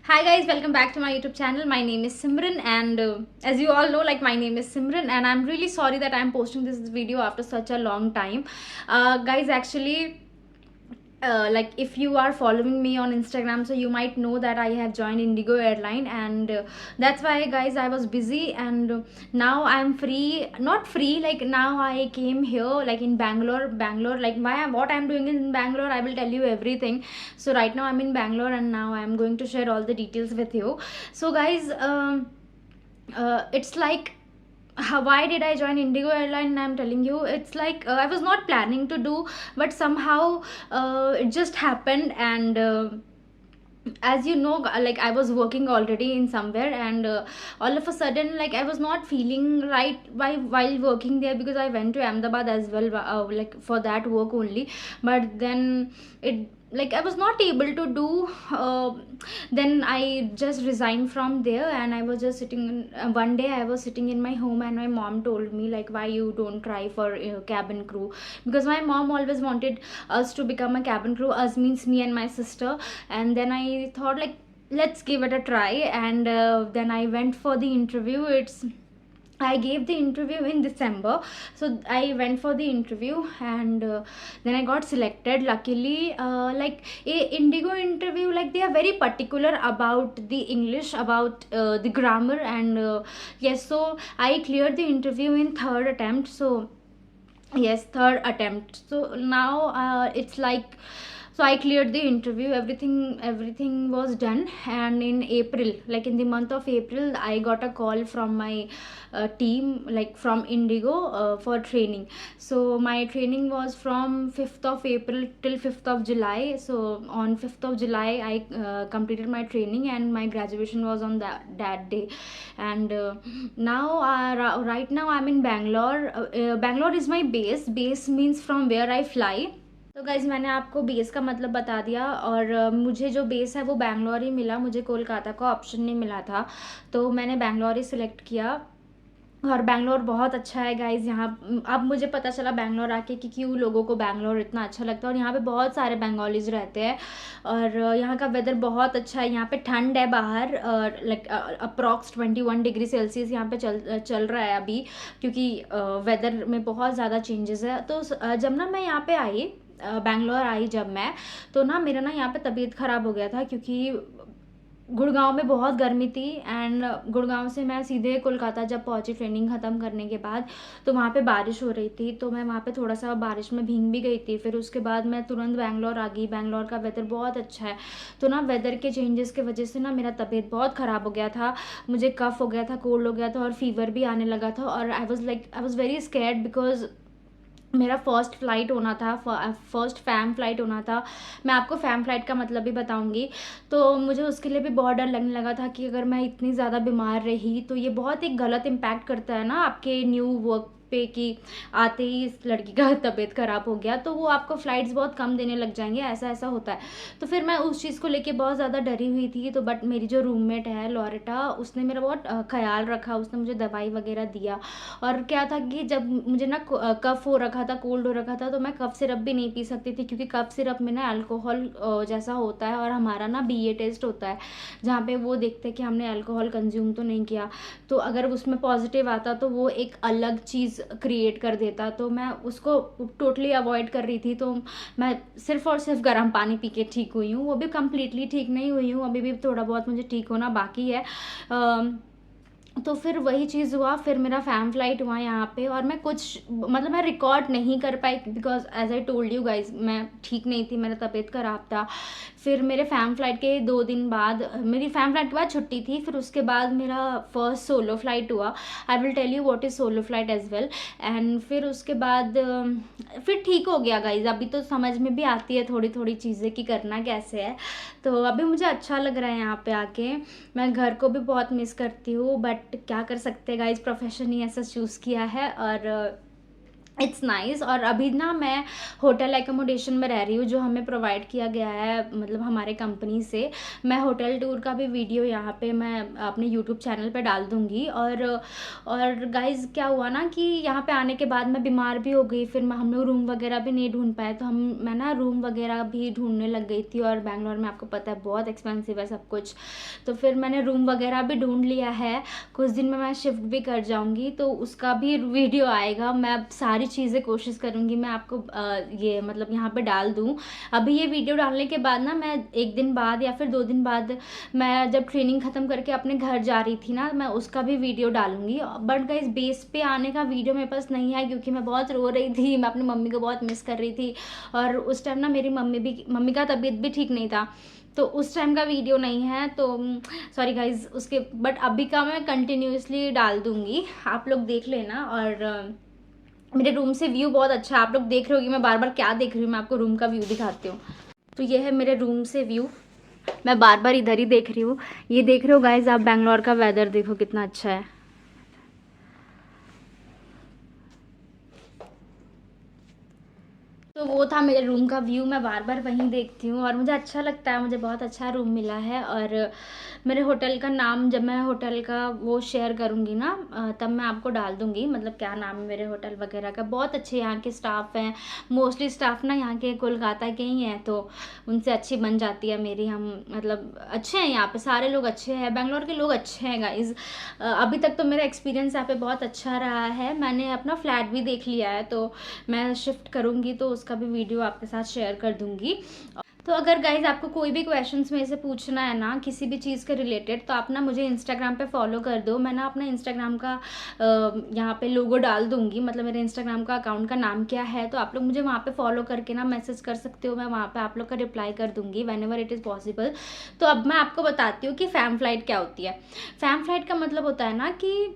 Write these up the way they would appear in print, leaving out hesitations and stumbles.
Hi guys, welcome back to my YouTube channel. My name is Simran, and as you all know, like, my name is Simran, and I'm really sorry that I'm posting this video after such a long time. Guys, actually, like, if you are following me on Instagram, so you might know that I have joined Indigo Airline, and that's why, guys, I was busy, and now I'm free. Not free, like, now I came here, like, in Bangalore. Like, what I'm doing in Bangalore, I will tell you everything. So right now I'm in Bangalore, and now I'm going to share all the details with you. So, guys, it's like, why did I join Indigo Airline? I'm telling you, it's like, I was not planning to do, but somehow it just happened. And as you know, like, I was working already in somewhere, and all of a sudden, like, I was not feeling right while working there, because I went to Ahmedabad as well, like, for that work only. But then it, like, I was not able to do. Then I just resigned from there, and I was just sitting. One day I was sitting in my home, and my mom told me, like, why you don't try for cabin crew, because my mom always wanted us to become a cabin crew. Us means me and my sister. And then I thought, like, let's give it a try. And then I went for the interview. I gave the interview in December, so I went for the interview, and then I got selected. Luckily, like, Indigo interview, like, they are very particular about the English, about the grammar, and yes, so I cleared the interview in third attempt. So yes, third attempt. So now it's like, so I cleared the interview, everything was done. And in April, like, in the month of April, I got a call from my team, like, from Indigo, for training. So my training was from 5th of April till 5th of July. So on 5th of July, I completed my training, and my graduation was on that day. And now, right now I'm in Bangalore. Bangalore is my base means from where I fly. तो guys, मैंने आपको base का मतलब बता दिया, और मुझे जो बेस है वो बैंगलोर ही मिला, मुझे कोलकाता का ऑप्शन नहीं मिला था, तो मैंने बैंगलोर ही सिलेक्ट किया। और बैंगलोर बहुत अच्छा है गाइज़। यहाँ अब मुझे पता चला बैंगलोर आके कि क्यों लोगों को बैंगलोर इतना अच्छा लगता है। और यहाँ पे बहुत सारे बंगालीज रहते हैं, और यहाँ का वेदर बहुत अच्छा है। यहाँ पे ठंड है बाहर, लाइक अप्रॉक्स 21 डिग्री सेल्सियस यहाँ पे चल रहा है अभी, क्योंकि वेदर में बहुत ज़्यादा चेंजेस है। तो जब ना मैं यहाँ पे आई, बैंगलोर आई जब मैं, तो ना मेरा ना यहाँ पे तबीयत ख़राब हो गया था, क्योंकि गुड़गांव में बहुत गर्मी थी। एंड गुड़गांव से मैं सीधे कोलकाता जब पहुंची ट्रेनिंग ख़त्म करने के बाद, तो वहाँ पे बारिश हो रही थी, तो मैं वहाँ पे थोड़ा सा बारिश में भीग भी गई थी। फिर उसके बाद मैं तुरंत बैंगलोर आ गई। बैंगलोर का वेदर बहुत अच्छा है। तो ना वेदर के चेंजेस की वजह से ना मेरा तबीयत बहुत ख़राब हो गया था। मुझे कफ़ हो गया था, कोल्ड हो गया था, और फीवर भी आने लगा था। और I was very scared, because मेरा फर्स्ट फ़्लाइट होना था, फर्स्ट फैम फ़्लाइट होना था। मैं आपको फैम फ़्लाइट का मतलब भी बताऊंगी। तो मुझे उसके लिए भी बहुत डर लगने लगा था कि अगर मैं इतनी ज़्यादा बीमार रही तो ये बहुत एक गलत इम्पैक्ट करता है ना आपके न्यू वर्क पे, कि आते ही इस लड़की का तबीयत ख़राब हो गया तो वो आपको फ़्लाइट्स बहुत कम देने लग जाएंगे, ऐसा ऐसा होता है। तो फिर मैं उस चीज़ को लेके बहुत ज़्यादा डरी हुई थी। तो बट मेरी जो रूममेट है लॉरेटा, उसने मेरा बहुत ख्याल रखा, उसने मुझे दवाई वगैरह दिया। और क्या था कि जब मुझे ना कफ़ हो रखा था, कोल्ड हो रखा था, तो मैं कफ़ सिरप भी नहीं पी सकती थी, क्योंकि कफ़ सिरप में ना अल्कोहल जैसा होता है, और हमारा ना बीए टेस्ट होता है जहाँ पे वो देखते हैं कि हमने अल्कोहल कंज्यूम तो नहीं किया। तो अगर उसमें पॉजिटिव आता तो वो एक अलग चीज़ क्रिएट कर देता। तो मैं उसको टोटली अवॉइड कर रही थी। तो मैं सिर्फ और सिर्फ गर्म पानी पी के ठीक हुई हूँ। वो भी कम्प्लीटली ठीक नहीं हुई हूँ, अभी भी थोड़ा बहुत मुझे ठीक होना बाकी है। तो फिर वही चीज़ हुआ, फिर मेरा फैम फ्लाइट हुआ यहाँ पे, और मैं कुछ, मतलब मैं रिकॉर्ड नहीं कर पाई, because as I told you guys, मैं ठीक नहीं थी, मेरा तबीयत ख़राब था। फिर मेरे फैम फ्लाइट के 2 दिन बाद, मेरी फैम फ्लाइट के बाद छुट्टी थी, फिर उसके बाद मेरा फर्स्ट सोलो फ्लाइट हुआ। I will tell you what is solo flight as well. And फिर उसके बाद फिर ठीक हो गया गाइज, अभी तो समझ में भी आती है थोड़ी थोड़ी चीज़ें कि करना कैसे है। तो अभी मुझे अच्छा लग रहा है यहाँ पे आके। मैं घर को भी बहुत मिस करती हूँ, बट क्या कर सकते हैं गाइज, प्रोफेशन ही ऐसा चूज़ किया है। और इट्स नाइस। और अभी ना मैं होटल एकोमोडेशन में रह रही हूँ जो हमें प्रोवाइड किया गया है मतलब हमारे कंपनी से। मैं होटल टूर का भी वीडियो यहाँ पे मैं अपने यूट्यूब चैनल पे डाल दूँगी। और गाइज़ क्या हुआ ना कि यहाँ पे आने के बाद मैं बीमार भी हो गई, फिर हम लोग रूम वगैरह भी नहीं ढूंढ पाए, तो मैं ना रूम वगैरह भी ढूंढने लग गई थी। और बैंगलोर में आपको पता है बहुत एक्सपेंसिव है सब कुछ, तो फिर मैंने रूम वगैरह भी ढूंढ लिया है। कुछ दिन में मैं शिफ्ट भी कर जाऊँगी, तो उसका भी वीडियो आएगा। मैं अब सारी चीज़ें कोशिश करूँगी मैं आपको ये मतलब यहाँ पे डाल दूँ। अभी ये वीडियो डालने के बाद ना मैं 1 दिन बाद या फिर 2 दिन बाद मैं जब ट्रेनिंग ख़त्म करके अपने घर जा रही थी ना, मैं उसका भी वीडियो डालूँगी। बट गाइस बेस पे आने का वीडियो मेरे पास नहीं है क्योंकि मैं बहुत रो रही थी, मैं अपनी मम्मी को बहुत मिस कर रही थी। और उस टाइम ना मेरी मम्मी का तबीयत भी ठीक नहीं था, तो उस टाइम का वीडियो नहीं है, तो सॉरी गाइज उसके। बट अभी का मैं कंटिन्यूसली डाल दूँगी, आप लोग देख लेना। और मेरे रूम से व्यू बहुत अच्छा है, आप लोग देख रहे हो कि मैं बार बार क्या देख रही हूँ, मैं आपको रूम का व्यू दिखाती हूँ। तो ये है मेरे रूम से व्यू, मैं बार बार इधर ही देख रही हूँ। ये देख रहे हो गाइज आप, बैंगलोर का वेदर देखो कितना अच्छा है। तो वो था मेरे रूम का व्यू, मैं बार बार वहीं देखती हूँ और मुझे अच्छा लगता है, मुझे बहुत अच्छा रूम मिला है। और मेरे होटल का नाम जब मैं होटल का वो शेयर करूँगी ना तब मैं आपको डाल दूँगी, मतलब क्या नाम है मेरे होटल वगैरह का। बहुत अच्छे यहाँ के स्टाफ हैं, मोस्टली स्टाफ ना यहाँ के कोलकाता के ही हैं, तो उनसे अच्छी बन जाती है मेरी। हम मतलब अच्छे हैं यहाँ पे, सारे लोग अच्छे हैं, बैंगलोर के लोग अच्छे हैं गाइज। अभी तक तो मेरा एक्सपीरियंस यहाँ पे बहुत अच्छा रहा है। मैंने अपना फ्लैट भी देख लिया है, तो मैं शिफ्ट करूँगी तो उसका भी वीडियो आपके साथ शेयर कर दूँगी। तो अगर गाइज आपको कोई भी क्वेश्चंस में से पूछना है ना किसी भी चीज़ के रिलेटेड, तो आप ना मुझे इंस्टाग्राम पे फॉलो कर दो। मैं ना अपना इंस्टाग्राम का यहाँ पे लोगो डाल दूँगी, मतलब मेरे इंस्टाग्राम का अकाउंट का नाम क्या है, तो आप लोग मुझे वहाँ पे फॉलो करके ना मैसेज कर सकते हो। मैं वहाँ पे आप लोग का रिप्लाई कर दूँगी when ever it is possible. तो अब मैं आपको बताती हूँ कि फैम फ्लाइट क्या होती है। फैम फ्लाइट का मतलब होता है ना कि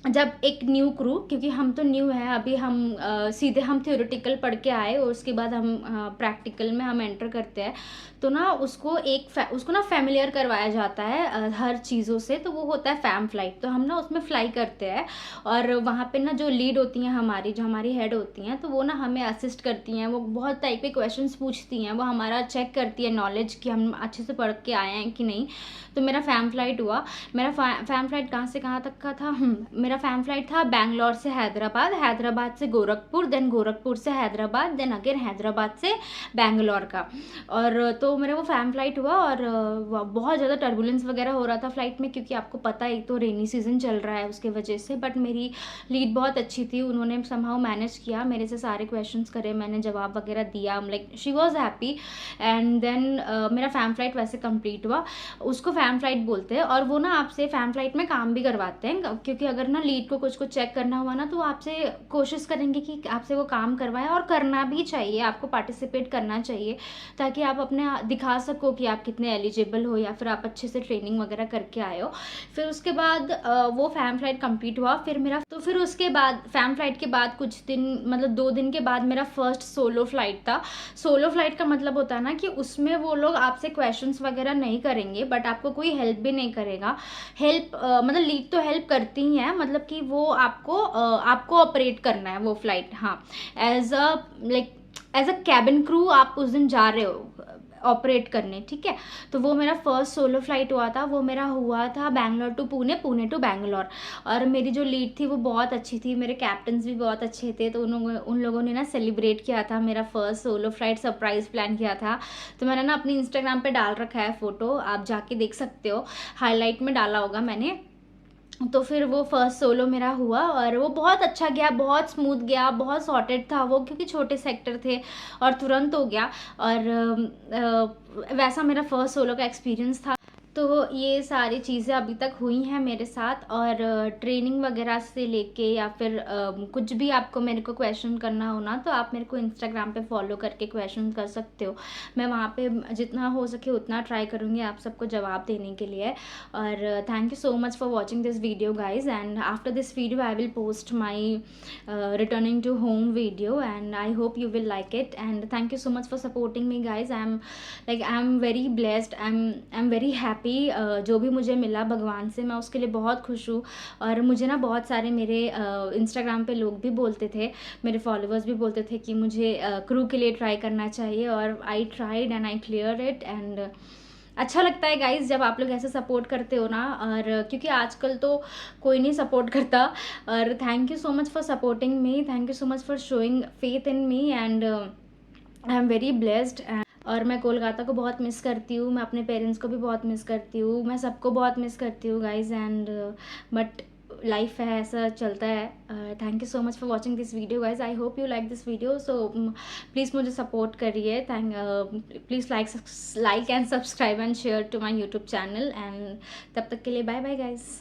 जब एक न्यू क्रू, क्योंकि हम तो न्यू है अभी, हम सीधे हम थ्योरेटिकल पढ़ के आए और उसके बाद हम प्रैक्टिकल में हम एंटर करते हैं, तो ना उसको ना फैमिलियर करवाया जाता है हर चीज़ों से, तो वो होता है फैम फ्लाइट। तो हम ना उसमें फ्लाई करते हैं और वहाँ पे ना जो लीड होती हैं हमारी, जो हमारी हेड होती हैं, तो वो ना हमें असिस्ट करती हैं। वो बहुत टाइप के क्वेश्चंस पूछती हैं, वो हमारा चेक करती है नॉलेज कि हम अच्छे से पढ़ के आए हैं कि नहीं। तो मेरा फैम फ्लाइट हुआ। मेरा फैम फ्लाइट कहाँ से कहाँ तक का था, मेरा फैम फ्लाइट था बैंगलोर से हैदराबाद, हैदराबाद से गोरखपुर, देन गोरखपुर से हैदराबाद, देन अगेन हैदराबाद से बैंगलोर का। और तो मेरा वो फैम फ्लाइट हुआ और बहुत ज़्यादा टर्बुलेंस वगैरह हो रहा था फ्लाइट में, क्योंकि आपको पता है एक तो रेनी सीजन चल रहा है उसके वजह से। बट मेरी लीड बहुत अच्छी थी, उन्होंने समहाउ मैनेज किया, मेरे से सारे क्वेश्चंस करे, मैंने जवाब वगैरह दिया, like she was happy. And then मेरा फैम फ्लाइट वैसे कंप्लीट हुआ। उसको फैम फ्लाइट बोलते हैं। और वो ना आपसे फैम फ्लाइट में काम भी करवाते हैं, क्योंकि अगर ना लीड को कुछ चेक करना हुआ ना, तो आपसे कोशिश करेंगे कि आपसे वो काम करवाएं, और करना भी चाहिए, आपको पार्टिसिपेट करना चाहिए, ताकि आप अपने दिखा सको कि आप कितने एलिजिबल हो या फिर आप अच्छे से ट्रेनिंग वगैरह करके आए हो। फिर उसके बाद वो फैम फ्लाइट कंप्लीट हुआ। फिर उसके बाद फैम फ्लाइट के बाद कुछ दिन, मतलब 2 दिन के बाद मेरा फर्स्ट सोलो फ्लाइट था। सोलो फ्लाइट का मतलब होता है ना कि उसमें वो लोग आपसे क्वेश्चंस वगैरह नहीं करेंगे, बट आपको कोई हेल्प भी नहीं करेगा। मतलब लीड तो हेल्प करती ही है, मतलब कि वो आपको ऑपरेट करना है वो फ्लाइट। हाँ, एज अ कैबिन क्रू आप उस दिन जा रहे हो ऑपरेट करने, ठीक है। तो वो मेरा फर्स्ट सोलो फ्लाइट हुआ था, वो मेरा हुआ था बैंगलोर टू पुणे, पुणे टू बैंगलोर। और मेरी जो लीड थी वो बहुत अच्छी थी, मेरे कैप्टन्स भी बहुत अच्छे थे, तो उन लोगों ने ना सेलिब्रेट किया था मेरा first solo flight, surprise plan किया था। तो मैंने ना अपनी इंस्टाग्राम पे डाल रखा है फ़ोटो, आप जाके देख सकते हो, हाईलाइट में डाला होगा मैंने। तो फिर वो फर्स्ट सोलो मेरा हुआ और वो बहुत अच्छा गया, बहुत स्मूथ गया, बहुत सॉर्टेड था वो, क्योंकि छोटे सेक्टर थे और तुरंत हो गया। और वैसा मेरा फर्स्ट सोलो का एक्सपीरियंस था। तो ये सारी चीज़ें अभी तक हुई हैं मेरे साथ। और ट्रेनिंग वगैरह से लेके या फिर कुछ भी आपको मेरे को क्वेश्चन करना हो ना, तो आप मेरे को इंस्टाग्राम पे फॉलो करके क्वेश्चन कर सकते हो। मैं वहाँ पे जितना हो सके उतना ट्राई करूँगी आप सबको जवाब देने के लिए। और thank you so much for watching this video guys, and after this video I will post my returning to home video, and I hope you will like it, and thank you so much for supporting me guys. I'm very blessed, I'm very happy happy, जो भी मुझे मिला भगवान से मैं उसके लिए बहुत खुश हूँ। और मुझे ना बहुत सारे मेरे इंस्टाग्राम पे लोग भी बोलते थे, मेरे फॉलोअर्स भी बोलते थे कि मुझे क्रू के लिए ट्राई करना चाहिए, और I tried and I clear it. And अच्छा लगता है गाइज जब आप लोग ऐसे सपोर्ट करते हो ना, और क्योंकि आजकल तो कोई नहीं सपोर्ट करता। और thank you so much for supporting me, thank you so much for showing faith in me, and I am very blessed. और मैं कोलकाता को बहुत मिस करती हूँ, मैं अपने पेरेंट्स को भी बहुत मिस करती हूँ, मैं सबको बहुत मिस करती हूँ गाइज। एंड बट लाइफ है, ऐसा चलता है। Thank you so much for watching this video guys, I hope you like this video. So please मुझे सपोर्ट करिए, please like and subscribe and share to my YouTube channel. And तब तक के लिए बाय बाय गाइज।